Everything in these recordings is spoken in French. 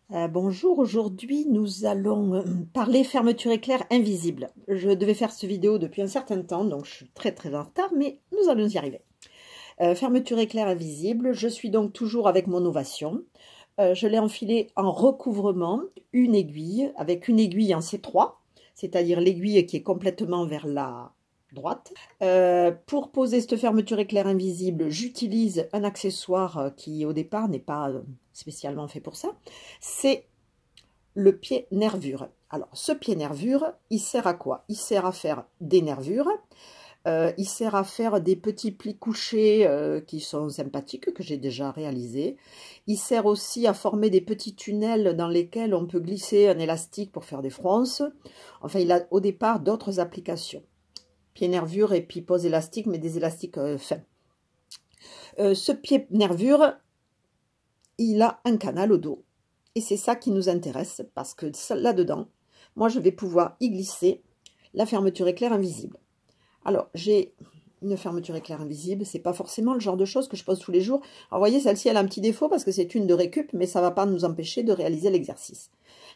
Bonjour, aujourd'hui nous allons parler fermeture éclair invisible. Je devais faire cette vidéo depuis un certain temps, donc je suis très en retard, mais nous allons y arriver. Fermeture éclair invisible, je suis donc toujours avec mon Novation. Je l'ai enfilé en recouvrement, une aiguille, avec une aiguille en C3, c'est-à-dire l'aiguille qui est complètement vers la droite. Pour poser cette fermeture éclair invisible, j'utilise un accessoire qui au départ n'est pas spécialement fait pour ça, c'est le pied nervure. Alors ce pied nervure, il sert à quoi? Il sert à faire des nervures, il sert à faire des petits plis couchés qui sont sympathiques, que j'ai déjà réalisés. Il sert aussi à former des petits tunnels dans lesquels on peut glisser un élastique pour faire des fronces. Enfin, il a au départ d'autres applications. Pied nervure et puis pose élastique, mais des élastiques fins. Ce pied nervure, il a un canal au dos. Et c'est ça qui nous intéresse, parce que là-dedans, moi, je vais pouvoir y glisser la fermeture éclair invisible. Alors, j'ai une fermeture éclair invisible, c'est pas forcément le genre de choses que je pose tous les jours. Alors, vous voyez, celle-ci, elle a un petit défaut, parce que c'est une de récup, mais ça ne va pas nous empêcher de réaliser l'exercice.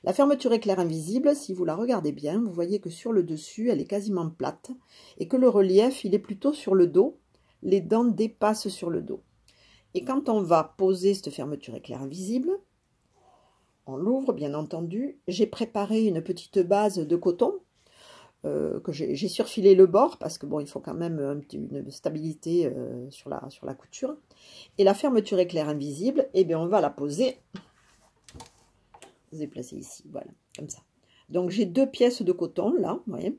La fermeture éclair invisible, si vous la regardez bien, vous voyez que sur le dessus, elle est quasiment plate, et que le relief, il est plutôt sur le dos. Les dents dépassent sur le dos. Et quand on va poser cette fermeture éclair invisible, on l'ouvre, bien entendu. J'ai préparé une petite base de coton, que j'ai surfilé le bord, parce que bon, il faut quand même une stabilité sur la couture. Et la fermeture éclair invisible, eh bien, on va la poser. Vous allez placer ici, voilà, comme ça. Donc, j'ai deux pièces de coton, là, vous voyez.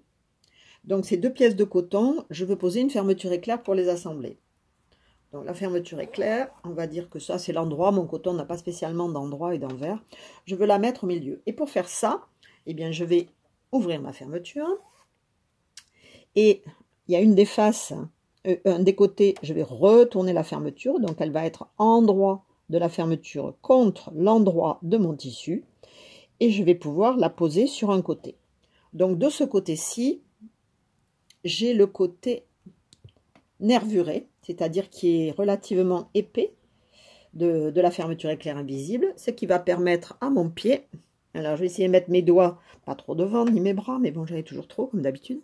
Donc, ces deux pièces de coton, je veux poser une fermeture éclair pour les assembler. Donc, la fermeture éclair, on va dire que ça, c'est l'endroit. Mon coton n'a pas spécialement d'endroit et d'envers. Je veux la mettre au milieu. Et pour faire ça, eh bien, je vais ouvrir ma fermeture. Et il y a une des faces, un des côtés, je vais retourner la fermeture. Donc, elle va être endroit de la fermeture contre l'endroit de mon tissu. Et je vais pouvoir la poser sur un côté. Donc, de ce côté-ci, j'ai le côté nervuré, c'est-à-dire qui est relativement épais de la fermeture éclair invisible, ce qui va permettre à mon pied, alors je vais essayer de mettre mes doigts, pas trop devant, ni mes bras, mais bon, j'en ai toujours trop, comme d'habitude.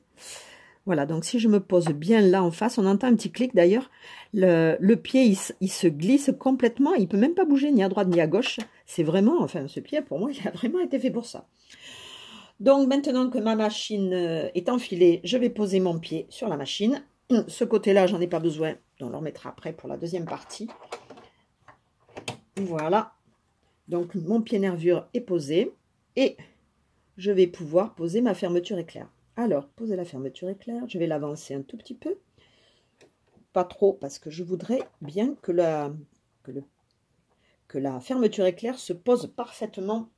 Voilà, donc si je me pose bien là en face, on entend un petit clic d'ailleurs, le pied, il se glisse complètement, il ne peut même pas bouger ni à droite ni à gauche. C'est vraiment, enfin ce pied, pour moi, il a vraiment été fait pour ça. Donc maintenant que ma machine est enfilée, je vais poser mon pied sur la machine. Ce côté-là, j'en ai pas besoin, on le remettra après pour la deuxième partie. Voilà, donc mon pied nervure est posé et je vais pouvoir poser ma fermeture éclair. Alors, poser la fermeture éclair, je vais l'avancer un tout petit peu, pas trop, parce que je voudrais bien que la fermeture éclair se pose parfaitement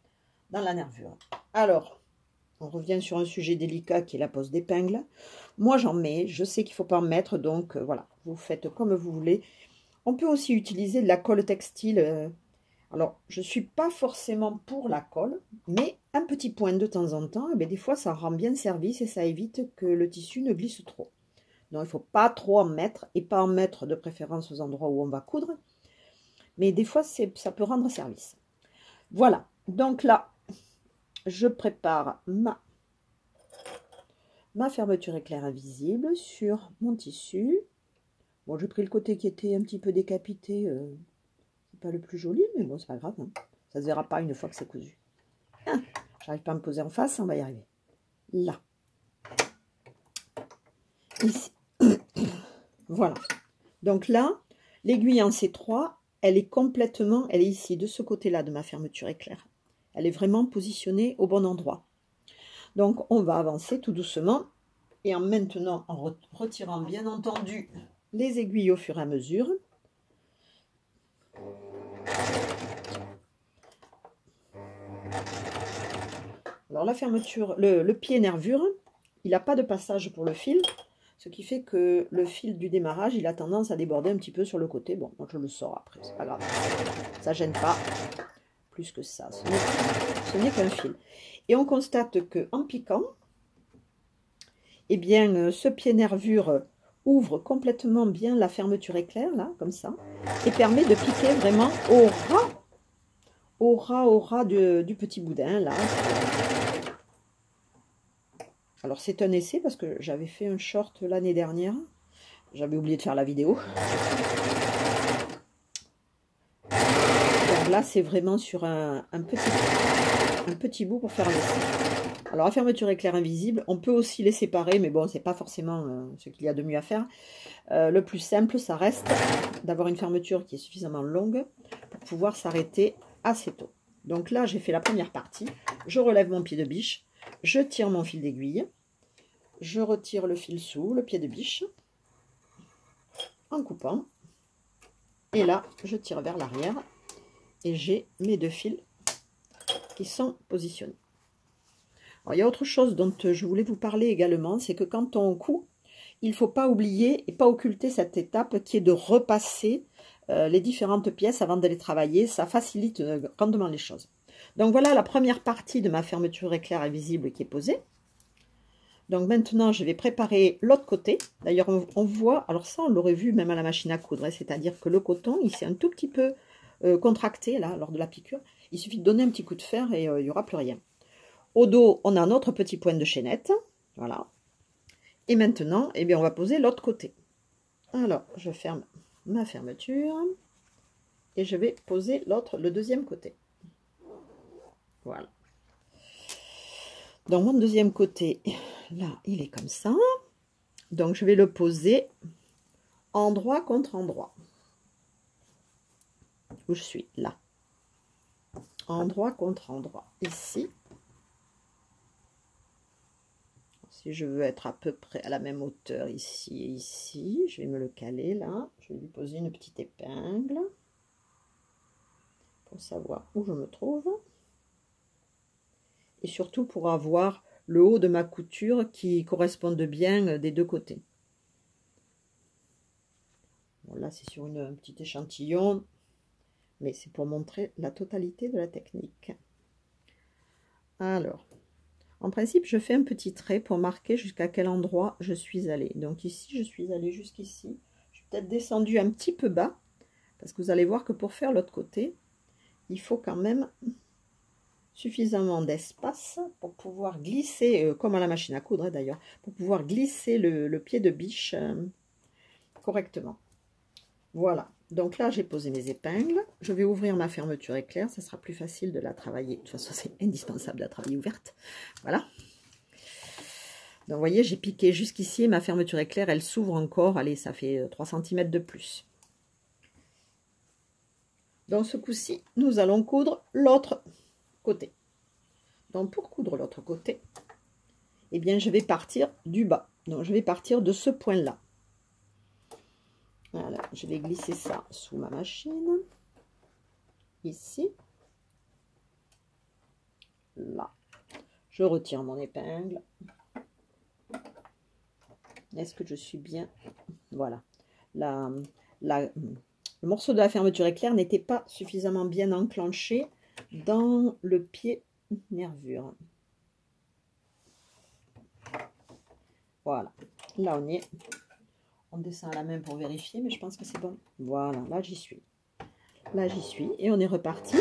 dans la nervure. Alors, on revient sur un sujet délicat qui est la pose d'épingle. Moi, j'en mets, je sais qu'il ne faut pas en mettre, donc voilà, vous faites comme vous voulez. On peut aussi utiliser de la colle textile. Alors, je ne suis pas forcément pour la colle, mais un petit point de temps en temps, des fois, ça rend bien service et ça évite que le tissu ne glisse trop. Donc, il ne faut pas trop en mettre, et pas en mettre de préférence aux endroits où on va coudre. Mais des fois, ça peut rendre service. Voilà, donc là, je prépare ma fermeture éclair invisible sur mon tissu. Bon, j'ai pris le côté qui était un petit peu décapité. C'est pas le plus joli, mais bon, c'est pas grave. Hein. Ça se verra pas une fois que c'est cousu. Ah, j'arrive pas à me poser en face, on va y arriver. Là. Ici. Voilà. Donc là, l'aiguille en C3, elle est complètement, elle est ici, de ce côté-là de ma fermeture éclair. Elle est vraiment positionnée au bon endroit. Donc, on va avancer tout doucement et en maintenant, en retirant bien entendu les aiguilles au fur et à mesure. Alors, la fermeture, le pied nervure, il n'a pas de passage pour le fil, ce qui fait que le fil du démarrage, il a tendance à déborder un petit peu sur le côté. Bon, moi, je le sors après, c'est pas grave. Ça gêne pas plus que ça. Ce n'est qu'un fil. Et on constate que en piquant, eh bien, ce pied nervure ouvre complètement bien la fermeture éclair, là, comme ça, et permet de piquer vraiment aura du petit boudin, là. Alors, c'est un essai parce que j'avais fait un short l'année dernière. J'avais oublié de faire la vidéo. Donc là, c'est vraiment sur un petit bout pour faire un essai. Alors, la fermeture éclair invisible, on peut aussi les séparer, mais bon, c'est pas forcément ce qu'il y a de mieux à faire. Le plus simple, ça reste d'avoir une fermeture qui est suffisamment longue pour pouvoir s'arrêter assez tôt. Donc là, j'ai fait la première partie. Je relève mon pied de biche. Je tire mon fil d'aiguille. Je retire le fil sous le pied de biche en coupant. Et là, je tire vers l'arrière. Et j'ai mes 2 fils qui sont positionnés. Alors, il y a autre chose dont je voulais vous parler également, c'est que quand on coud, il ne faut pas oublier et pas occulter cette étape qui est de repasser les différentes pièces avant de les travailler. Ça facilite grandement les choses. Donc voilà la première partie de ma fermeture éclair invisible qui est posée. Donc maintenant, je vais préparer l'autre côté. D'ailleurs, on voit, alors ça, on l'aurait vu même à la machine à coudre, hein, c'est-à-dire que le coton, il s'est un tout petit peu contracté là lors de la piqûre. Il suffit de donner un petit coup de fer et il n'y aura plus rien. Au dos, on a notre petit point de chaînette. Voilà. Et maintenant, eh bien, on va poser l'autre côté. Alors, je ferme ma fermeture et je vais poser le deuxième côté. Voilà. Donc, mon deuxième côté, là, il est comme ça. Donc, je vais le poser endroit contre endroit. Où je suis, là. Endroit contre endroit. Ici. Si je veux être à peu près à la même hauteur ici et ici, je vais me le caler là. Je vais lui poser une petite épingle pour savoir où je me trouve. Et surtout pour avoir le haut de ma couture qui corresponde bien des deux côtés. Bon, là, c'est sur un petit échantillon, mais c'est pour montrer la totalité de la technique. Alors, en principe, je fais un petit trait pour marquer jusqu'à quel endroit je suis allée. Donc ici, je suis allée jusqu'ici. Je suis peut-être descendue un petit peu bas, parce que vous allez voir que pour faire l'autre côté, il faut quand même suffisamment d'espace pour pouvoir glisser, comme à la machine à coudre d'ailleurs, pour pouvoir glisser le pied de biche correctement. Voilà, donc là j'ai posé mes épingles, je vais ouvrir ma fermeture éclair, ça sera plus facile de la travailler, de toute façon c'est indispensable de la travailler ouverte, voilà. Donc vous voyez, j'ai piqué jusqu'ici et ma fermeture éclair, elle s'ouvre encore, allez, ça fait 3 cm de plus. Dans ce coup-ci, nous allons coudre l'autre côté. Donc pour coudre l'autre côté, eh bien je vais partir du bas. Donc je vais partir de ce point-là. Voilà, je vais glisser ça sous ma machine. Ici. Là. Je retire mon épingle. Est-ce que je suis bien? Voilà. Le morceau de la fermeture éclair n'était pas suffisamment bien enclenché dans le pied nervure. Voilà. Là, on y est. On descend à la main pour vérifier, mais je pense que c'est bon. Voilà, là, j'y suis. Là, j'y suis. Et on est reparti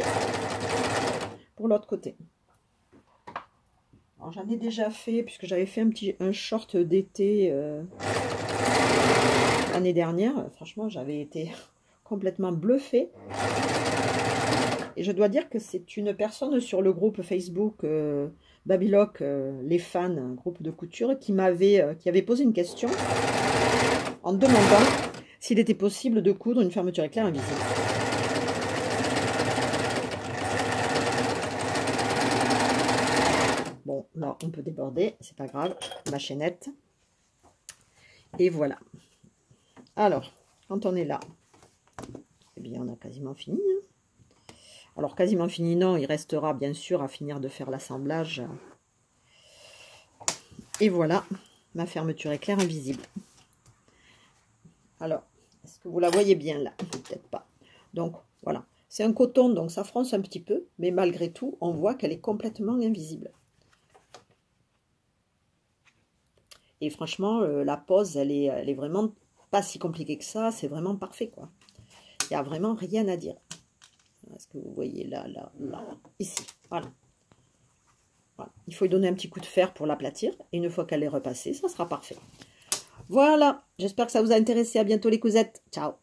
pour l'autre côté. Alors, j'en ai déjà fait, puisque j'avais fait un short d'été l'année dernière. Franchement, j'avais été complètement bluffée. Et je dois dire que c'est une personne sur le groupe Facebook Babylock, les fans, un groupe de couture, qui avait posé une question en demandant s'il était possible de coudre une fermeture éclair invisible. Bon, là, on peut déborder, c'est pas grave, ma chaînette. Et voilà. Alors, quand on est là, eh bien, on a quasiment fini. Hein. Alors, quasiment fini, non, il restera bien sûr à finir de faire l'assemblage. Et voilà, ma fermeture éclair invisible. Alors, est-ce que vous la voyez bien là? Peut-être pas. Donc, voilà. C'est un coton, donc ça fronce un petit peu, mais malgré tout, on voit qu'elle est complètement invisible. Et franchement, la pose, elle est vraiment pas si compliquée que ça. C'est vraiment parfait, quoi. Il n'y a vraiment rien à dire. Est-ce que vous voyez là, ici, voilà. Voilà. Il faut lui donner un petit coup de fer pour l'aplatir. Et une fois qu'elle est repassée, ça sera parfait. Voilà, j'espère que ça vous a intéressé. À bientôt les cousettes. Ciao.